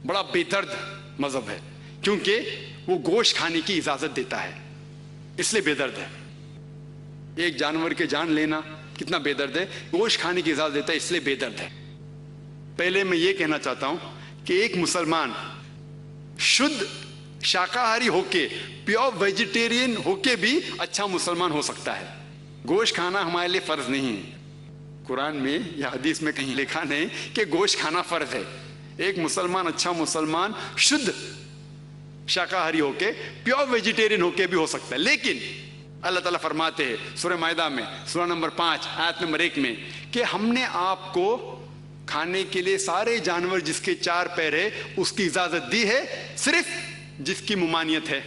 बड़ा बेदर्द मजहब है, क्योंकि वो गोश्त खाने की इजाजत देता है, इसलिए बेदर्द है। एक जानवर के जान लेना कितना बेदर्द है, गोश्त खाने की इजाजत देता है, इसलिए बेदर्द है। पहले मैं ये कहना चाहता हूं कि एक मुसलमान शुद्ध शाकाहारी होके, प्योर वेजिटेरियन होके भी अच्छा मुसलमान हो सकता है। गोश्त खाना हमारे लिए फर्ज नहीं है। कुरान में या हदीस में कहीं लिखा नहीं कि गोश्त खाना फर्ज है। एक मुसलमान अच्छा मुसलमान शुद्ध शाकाहारी होके, प्योर वेजिटेरियन होके भी हो सकता है। लेकिन अल्लाह ताला फरमाते हैं सूरह माइदा में, सूरह नंबर 5 आयत नंबर 1 में, कि हमने आपको खाने के लिए सारे जानवर जिसके 4 पैर है उसकी इजाजत दी है, सिर्फ जिसकी मुमानियत है।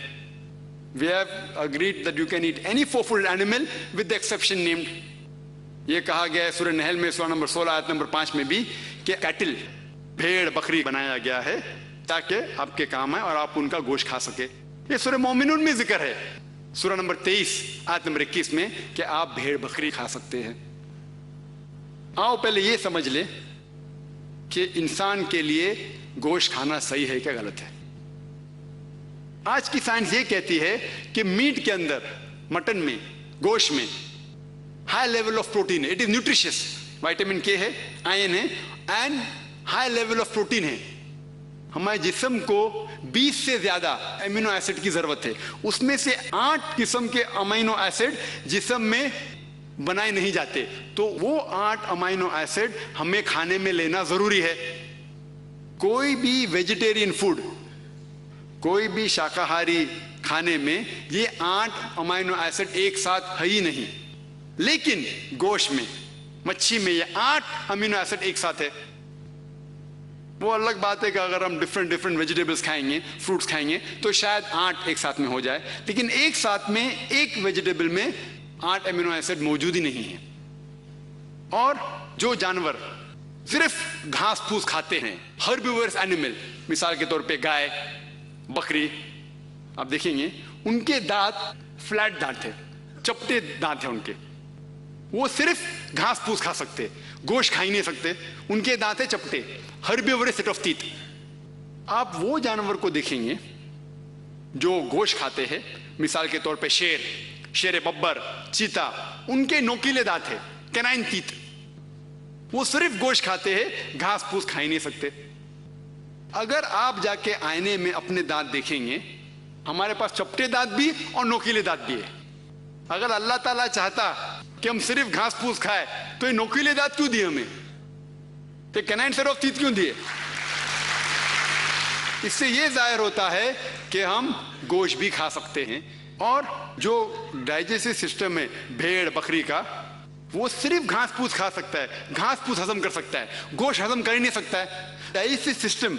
We have agreed that you can eat any four-footed animal with the exception named. ये कहा गया है सूरह नहल में सूरह नंबर 16 आयत नंबर 5 में भी कि कैटल, भेड़ बकरी बनाया गया है ताकि आपके काम आए और आप उनका गोश्त खा सके। ये सूरह मोमिनून में जिक्र है सूरह नंबर 23 आयत नंबर 21 में कि आप भेड़ बकरी खा सकते हैं। आओ पहले ये समझ ले कि इंसान के लिए गोश्त खाना सही है क्या गलत है। आज की साइंस ये कहती है कि मीट के अंदर, मटन में, गोश्त में हाई लेवल ऑफ प्रोटीन है, इट इज न्यूट्रिशियस, विटामिन के है, आयरन है and high level of protein है। हमारे जिस्म को 20 से ज्यादा अमीनो एसिड की जरूरत है, उसमें से 8 किस्म के अमीनो एसिड जिस्म में बनाए नहीं जाते, तो वो 8 अमीनो एसिड हमें खाने में लेना जरूरी है। कोई भी वेजिटेरियन फूड, कोई भी शाकाहारी खाने में ये 8 अमीनो एसिड एक साथ है ही नहीं, लेकिन गोश्त में, मच्छी में ये 8 अमीनो एसिड एक साथ है। वो अलग बात है कि अगर हम डिफरेंट वेजिटेबल्स खाएंगे, फ्रूट्स खाएंगे, तो शायद 8 एक साथ में हो जाए, लेकिन एक साथ में एक वेजिटेबल में 8 अमीनो एसिड मौजूद ही नहीं है। और जो जानवर सिर्फ घास फूस खाते हैं, हर्बिवोरस एनिमल, मिसाल के तौर पे गाय, बकरी, आप देखेंगे उनके दांत फ्लैट दांत है, चपटे दांत है उनके, वो सिर्फ घास फूस खा सकते, गोश्त खा ही नहीं सकते, उनके दांत है चपटे, हर्बिवोरस सेट ऑफ टीथ। आप वो जानवर को देखेंगे जो गोश्त खाते हैं, मिसाल के तौर पे शेर, शेर बब्बर, चीता, उनके नोकीले दांत है, कैनाइन टीथ, वो सिर्फ गोश्त खाते हैं, घास फूस खा ही नहीं सकते। अगर आप जाके आईने में अपने दांत देखेंगे, हमारे पास चपटे दांत भी और नोकीले दांत भी है। अगर अल्लाह ताला चाहता कि हम सिर्फ घास फूस खाए तो ये नोकीले दांत क्यों दिए हमें, तो कैनाइन सेट ऑफ टीथ क्यों दिए। इससे ये जाहिर होता है कि हम गोश्त भी खा सकते हैं। और जो डाइजेस्टिव सिस्टम है भेड़ बकरी का, वो सिर्फ घास फूस खा सकता है, घास फूस हजम कर सकता है, गोश्त हजम कर ही नहीं सकता है। डाइजेस्टिव सिस्टम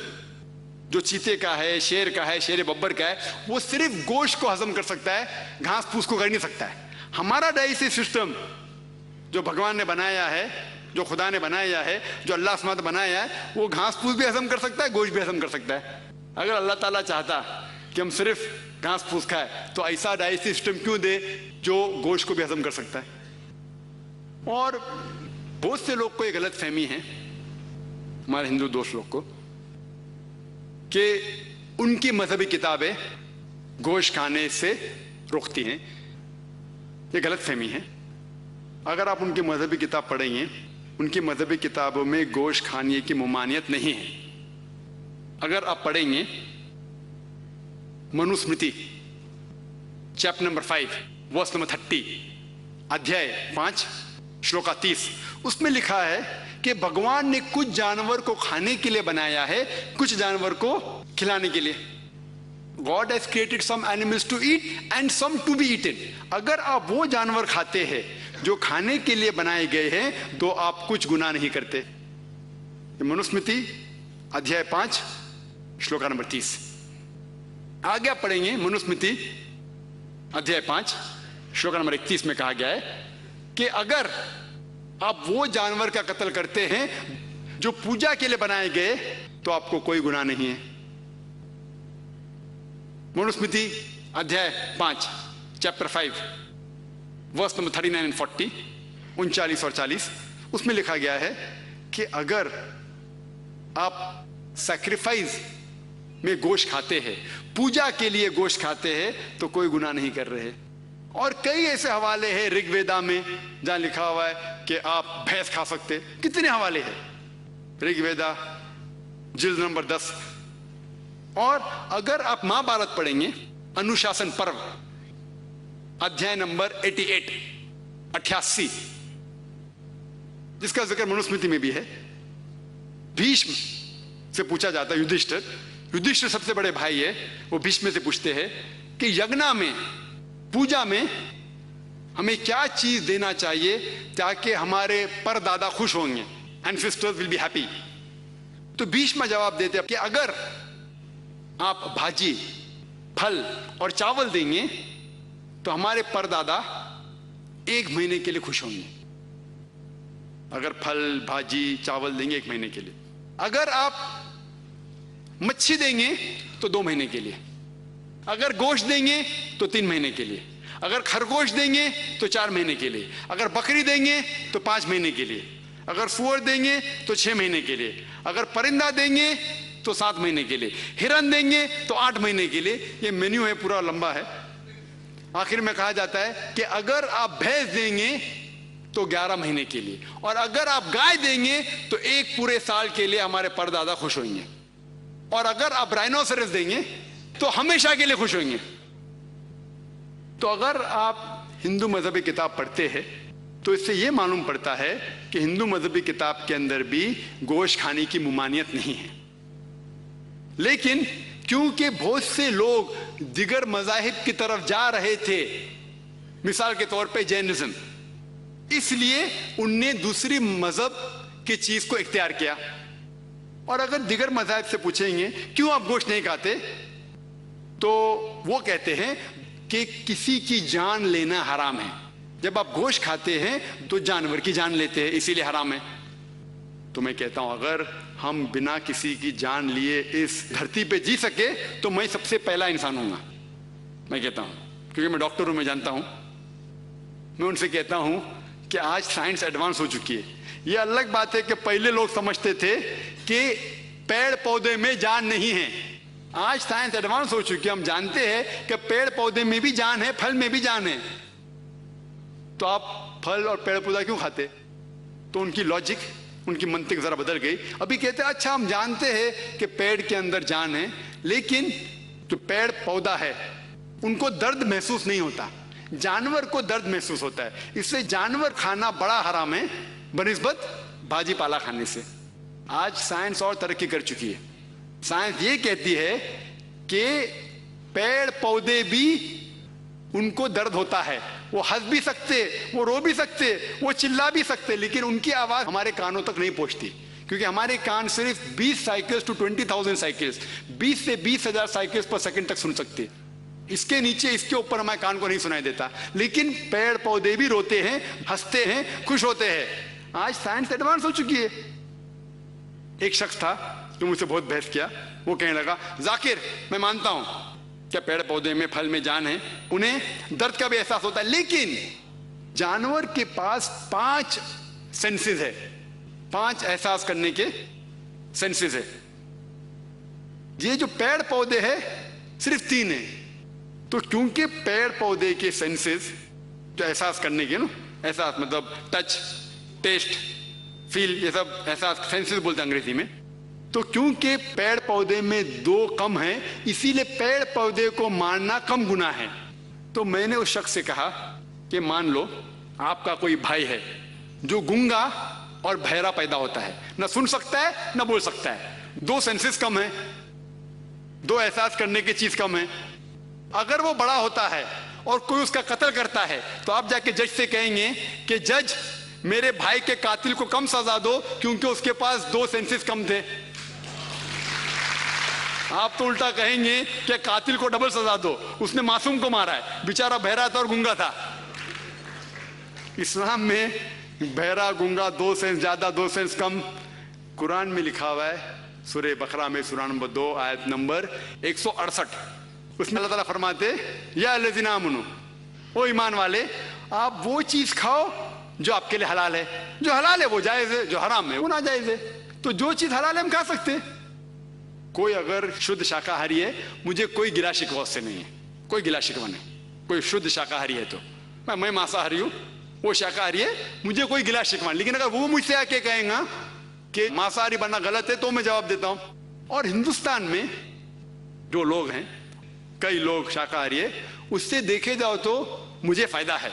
जो चीते का है, शेर का है, शेर बब्बर का है, वो सिर्फ गोश्त को हजम कर सकता है, घास फूस को कर नहीं सकता है। हमारा डाइजेस्टिव सिस्टम जो भगवान ने बनाया है, जो खुदा ने बनाया है, जो अल्लाह सुब्हानहू बनाया है, वो घास फूस भी हजम कर सकता है, गोश्त भी हजम कर सकता है। अगर अल्लाह ताला चाहता कि हम सिर्फ घास फूस खाए तो ऐसा डाइजेस्टिव सिस्टम क्यों दे जो गोश्त को भी हजम कर सकता है। और बहुत से लोग को ये गलत फहमी है, हमारे हिंदू दोस्त लोग को, कि उनकी मजहबी किताबें गोश्त खाने से रोकती हैं। ये गलत फहमी है। अगर आप उनकी मजहबी किताब पढ़ेंगे, उनकी मजहबी किताबों में गोश्त खाने की ममानियत नहीं है। अगर आप पढ़ेंगे Manusmriti chapter number 5 verse number 30, अध्याय 5 श्लोका 30, उसमें लिखा है कि भगवान ने कुछ जानवर को खाने के लिए बनाया है, कुछ जानवर को खिलाने के लिए। God has created some animals to eat and some to be eaten. अगर आप वो जानवर खाते हैं जो खाने के लिए बनाए गए हैं तो आप कुछ गुनाह नहीं करते। मनुस्मृति अध्याय 5 श्लोका नंबर 30। आगे आप पढ़ेंगे मनुस्मृति अध्याय 5 श्लोका नंबर 31 में कहा गया है कि अगर आप वो जानवर का कत्ल करते हैं जो पूजा के लिए बनाए गए तो आपको कोई गुनाह नहीं है। मनुस्मृति अध्याय 5 चैप्टर 5 वर्स नंबर 39 एंड 40, 39 और 40, उसमें लिखा गया है कि अगर आप सैक्रिफाइस में गोश्त खाते हैं, पूजा के लिए गोश्त खाते हैं, तो कोई गुनाह नहीं कर रहे। और कई ऐसे हवाले हैं ऋग्वेदा में जहां लिखा हुआ है कि आप भैंस खा सकते। कितने हवाले हैं ऋग्वेदा जिल्द नंबर 10। और अगर आप महाभारत पढ़ेंगे, अनुशासन पर्व अध्याय नंबर 88, जिसका जिक्र मनुस्मृति में भी है, भीष्म से पूछा जाता है, युधिष्ठिर सबसे बड़े भाई है, वो भीष्म से पूछते हैं कि यज्ञ में, पूजा में हमें क्या चीज देना चाहिए ताकि हमारे परदादा खुश होंगे, एंसेस्टर्स विल बी हैप्पी। तो भीष्म जवाब देते हैं कि अगर आप भाजी, फल और चावल देंगे तो हमारे परदादा 1 महीने के लिए खुश होंगे। अगर फल, भाजी, चावल देंगे 1 महीने के लिए। अगर आप मच्छी देंगे तो 2 महीने के लिए। अगर गोश्त देंगे तो 3 महीने के लिए। अगर खरगोश देंगे तो 4 महीने के लिए। अगर बकरी देंगे तो 5 महीने के लिए। अगर सुअर देंगे तो 6 महीने के लिए। अगर परिंदा देंगे तो 7 महीने के लिए। हिरन देंगे तो 8 महीने के लिए। ये मेन्यू है, पूरा लंबा है। आखिर में कहा जाता है कि अगर आप भैंस देंगे तो 11 महीने के लिए, और अगर आप गाय देंगे तो 1 पूरे साल के लिए हमारे परदादा खुश होंगे, और अगर आप राइनोसरस देंगे तो हमेशा के लिए खुश होंगे। तो अगर आप हिंदू मजहबी किताब पढ़ते हैं तो इससे यह मालूम पड़ता है कि हिंदू मजहबी किताब के अंदर भी गोश्त खाने की मुमानियत नहीं है। लेकिन क्योंकि बहुत से लोग दिगर मजाहिब की तरफ जा रहे थे, मिसाल के तौर पे जैनिज्म, इसलिए उनने दूसरी मजहब की चीज को इख्तियार किया। और अगर दिगर मजाहिब से पूछेंगे क्यों आप गोश्त नहीं खाते, तो वो कहते हैं कि किसी की जान लेना हराम है। जब आप गोश्त खाते हैं तो जानवर की जान लेते हैं, इसीलिए हराम है। तो मैं कहता हूं अगर हम बिना किसी की जान लिए इस धरती पे जी सके तो मैं सबसे पहला इंसान हूंगा। मैं कहता हूं, क्योंकि मैं डॉक्टर हूं, मैं जानता हूं। मैं उनसे कहता हूं कि आज साइंस एडवांस हो चुकी है। यह अलग बात है कि पहले लोग समझते थे कि पेड़ पौधे में जान नहीं है। आज साइंस एडवांस हो चुकी है, हम जानते हैं कि पेड़ पौधे में भी जान है, फल में भी जान है। तो आप फल और पेड़ पौधा क्यों खाते? तो उनकी लॉजिक, उनकी मंतिक जरा बदल गई। अभी कहते हैं अच्छा हम जानते हैं कि पेड़ के अंदर जान है, लेकिन जो पेड़ पौधा है उनको दर्द महसूस नहीं होता, जानवर को दर्द महसूस होता है, इसलिए जानवर खाना बड़ा हराम है बनिस्बत भाजी पाला खाने से। आज साइंस और तरक्की कर चुकी है। साइंस ये कहती है कि पेड़ पौधे भी उनको दर्द होता है, वो हंस भी सकते, वो रो भी सकते, वो चिल्ला भी सकते, लेकिन उनकी आवाज हमारे कानों तक नहीं पहुंचती, क्योंकि हमारे कान सिर्फ 20 साइकिल्स टू 20,000 साइकिल्स, 20 से 20,000 साइकिल्स पर सेकंड तक सुन सकती है। इसके नीचे, इसके ऊपर हमारे कान को नहीं सुनाई देता। लेकिन पेड़ पौधे भी रोते हैं, हंसते हैं, खुश होते हैं। आज साइंस एडवांस हो चुकी है। एक शख्स था जो मुझसे बहुत बहस किया। वो कहने लगा, जाकिर मैं मानता हूं क्या पेड़ पौधे में, फल में जान है, उन्हें दर्द का भी एहसास होता है, लेकिन जानवर के पास 5 सेंसेस है, 5 एहसास करने के सेंसेस है। ये जो पेड़ पौधे है सिर्फ 3 है। तो क्योंकि पेड़ पौधे के सेंसेस जो एहसास करने के ना, एहसास मतलब टच, टेस्ट, फील, ये सब एहसास सेंसेस बोलते हैं अंग्रेजी में। तो क्योंकि पेड़ पौधे में 2 कम है, इसीलिए पेड़ पौधे को मारना कम गुनाह है। तो मैंने उस शख्स से कहा कि मान लो आपका कोई भाई है जो गूंगा और बहरा पैदा होता है, ना सुन सकता है ना बोल सकता है, 2 सेंसेस कम है, 2 एहसास करने की चीज कम है। अगर वो बड़ा होता है और कोई उसका कत्ल करता है तो आप जाके जज से कहेंगे कि जज मेरे भाई के कातिल को कम सजा दो क्योंकि उसके पास 2 सेंसेस कम थे। आप तो उल्टा कहेंगे कि कातिल को डबल सजा दो, उसने मासूम को मारा है, बेचारा बहरा था और गूंगा था। इस्लाम में बहरा गूंगा 2 सेंस ज्यादा, 2 सेंस कम। कुरान में लिखा हुआ है सूरह बकरा में, सूरा नंबर 2 आयत नंबर 168, उसमें अल्लाह ताला फरमाते, या अल्लज़ीना आमनू, ओ ईमान वाले, आप वो चीज खाओ जो आपके लिए हलाल है। जो हलाल है वो जायज है, जो हराम है वो नाजायज है। तो जो चीज हलाल है हम खा सकते हैं। कोई अगर शुद्ध शाकाहारी है, मुझे कोई गिला शिकवा उससे नहीं है, कोई गिला शिकवा नहीं। कोई शुद्ध शाकाहारी है तो मैं मांसाहारी हूं, वो शाकाहारी है, मुझे कोई गिला शिकवा नहीं। लेकिन अगर वो मुझसे आके कहेगा कि मांसाहारी बनना गलत है तो मैं जवाब देता हूं। और हिंदुस्तान में जो लोग हैं, कई लोग शाकाहारी है, उससे देखे जाओ तो मुझे फायदा है।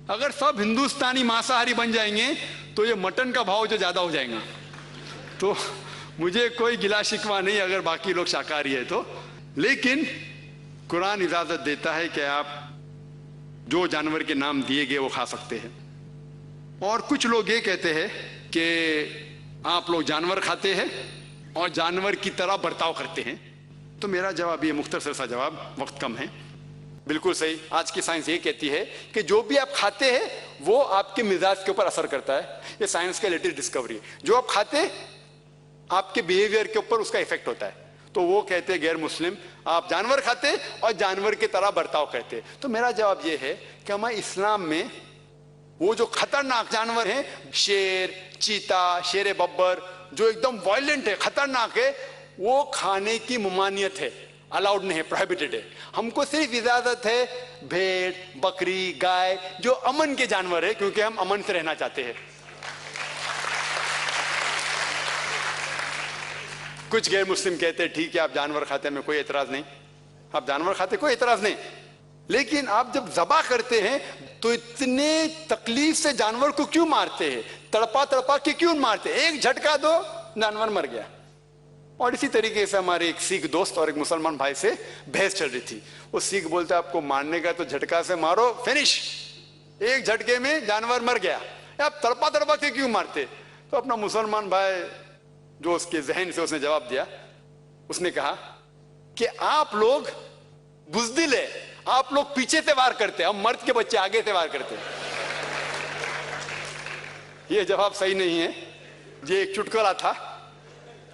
अगर सब हिंदुस्तानी मांसाहारी बन जाएंगे तो ये मटन का भाव जो ज्यादा हो जाएगा, तो मुझे कोई गिला शिकवा नहीं अगर बाकी लोग शाकाहारी है तो। लेकिन कुरान इजाजत देता है कि आप जो जानवर के नाम दिए गए वो खा सकते हैं। और कुछ लोग ये कहते हैं कि आप लोग जानवर खाते हैं और जानवर की तरह बर्ताव करते हैं। तो मेरा जवाब ये मुख्तसर सा जवाब, वक्त कम है, बिल्कुल सही। आज की साइंस ये कहती है कि जो भी आप खाते हैं वो आपके मिजाज के ऊपर असर करता है। ये साइंस का लेटेस्ट डिस्कवरी है। जो आप खाते हैं आपके बिहेवियर के ऊपर उसका इफेक्ट होता है। तो वो कहते हैं गैर मुस्लिम, आप जानवर खाते और जानवर की तरह बर्ताव करते। तो मेरा जवाब ये है कि हमारे इस्लाम में वो जो खतरनाक जानवर हैं, शेर, चीता, शेर बब्बर, जो एकदम वायलेंट है, खतरनाक है, वो खाने की ममानियत है, अलाउड नहीं है, प्रोहिबिटेड है। हमको सिर्फ इजाजत है भेड़, बकरी, गाय, जो अमन के जानवर है, क्योंकि हम अमन से रहना चाहते हैं। कुछ गैर मुस्लिम कहते हैं ठीक है आप जानवर खाते हैं, में कोई एतराज नहीं, आप जानवर खाते कोई एतराज नहीं। लेकिन आप जब ज़बा करते हैं तो इतने तकलीफ से जानवर को क्यों मारते हैं, तड़पा तड़पा के क्यों मारते हैं? एक झटका दो जानवर मर गया। और इसी तरीके से हमारे एक सिख दोस्त और एक मुसलमान भाई से बहस चल रही थी। वो सिख बोलते आपको मारने का तो झटका से मारो, फिनिश, एक झटके में जानवर मर गया, आप तड़पा तड़पा के क्यों मारते? तो अपना मुसलमान भाई जो उसके जहन से उसने जवाब दिया, उसने कहा कि आप लोग बुज़दिल है, आप लोग पीछे से वार करते हैं, हम मर्द के बच्चे आगे से वार करते हैं। ये जवाब सही नहीं है। ये एक चुटकुला था,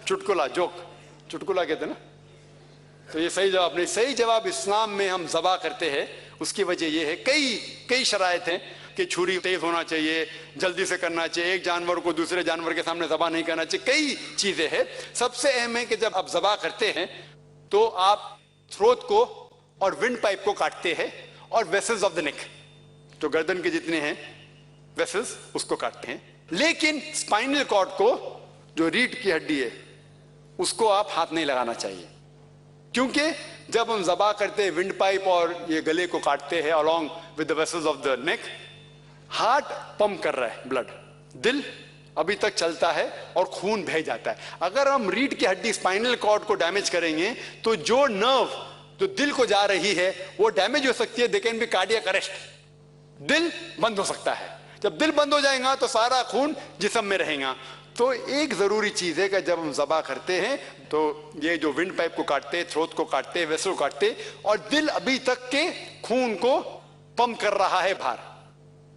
चुटकुला, जोक, चुटकुला कहते हैं ना, तो ये सही जवाब नहीं। सही जवाब इस्लाम में हम ज़बा करते हैं, उसकी वजह यह है, कई शराइत हैं कि छुरी तेज होना चाहिए, जल्दी से करना चाहिए, एक जानवर को दूसरे जानवर के सामने ज़बा नहीं करना चाहिए, कई चीजें हैं। सबसे अहम है कि जब आप ज़बा करते हैं तो आप थ्रोट को और विंड पाइप को काटते हैं और वेसल्स ऑफ द नेक, जो गर्दन के जितने हैं वेसल्स, उसको काटते हैं। लेकिन स्पाइनल कॉर्ड को, जो रीढ़ की हड्डी है, उसको आप हाथ नहीं लगाना चाहिए, क्योंकि जब हम ज़बा करते हैं विंड पाइप और ये गले को काटते हैं along with the vessels of the neck, heart pump कर रहा है ब्लड, दिल अभी तक चलता है और खून बह जाता है। अगर हम रीढ़ की हड्डी, स्पाइनल कॉर्ड को डैमेज करेंगे तो जो नर्व जो दिल को जा रही है वो डैमेज हो सकती है। They can be cardiac arrest, दिल बंद हो सकता है। जब दिल बंद हो जाएगा तो सारा खून जिस्म में रहेगा। तो एक जरूरी चीज है कि जब हम ज़बा करते हैं तो ये जो विंड पाइप को काटते हैं, थ्रोट को काटते हैं, वेसल को काटते हैं, और दिल अभी तक के खून को पंप कर रहा है बाहर।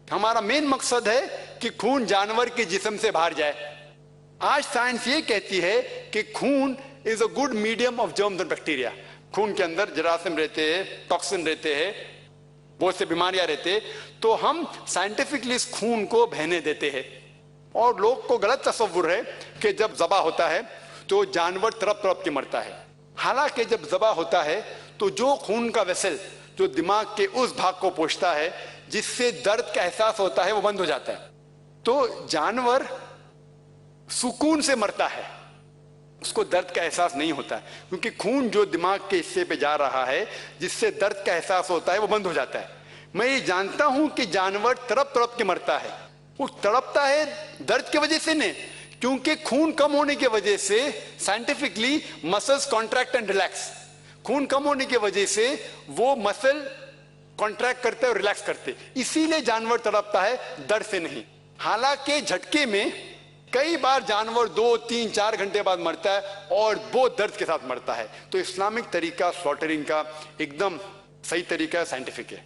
हमारा मेन मकसद है कि खून जानवर के जिस्म से बाहर जाए। आज साइंस ये कहती है कि खून is a good medium of germs and bacteria. खून के अंदर जरासीम रहते हैं, टॉक्सिन रहते हैं, बहुत से बीमारियां रहते हैं। तो हम साइंटिफिकली इस खून को बहने देते हैं। और लोग को गलत तस्वुर है कि जब ज़बा होता है तो जानवर तड़प तड़प के मरता है। हालांकि जब ज़बा होता है तो जो खून का वेसल जो दिमाग के उस भाग को पहुंचता है जिससे दर्द का एहसास होता है, वो बंद हो जाता है। तो जानवर सुकून से मरता है, उसको दर्द का एहसास नहीं होता है, क्योंकि खून जो दिमाग के हिस्से पे जा रहा है जिससे दर्द का एहसास होता है, वो बंद हो जाता है। मैं ये जानता हूं कि जानवर तड़प तड़प के मरता है। वो तड़पता है दर्द की वजह से नहीं, क्योंकि खून कम होने की वजह से scientifically muscles contract and relax. खून कम होने की वजह से वो मसल कॉन्ट्रैक्ट करते और रिलैक्स करते, इसीलिए जानवर तड़पता है, दर्द से नहीं। हालांकि झटके में कई बार जानवर 2, 3, 4 घंटे बाद मरता है और बहुत दर्द के साथ मरता है। तो इस्लामिक तरीका स्लॉटरिंग का एकदम सही तरीका है, साइंटिफिक है।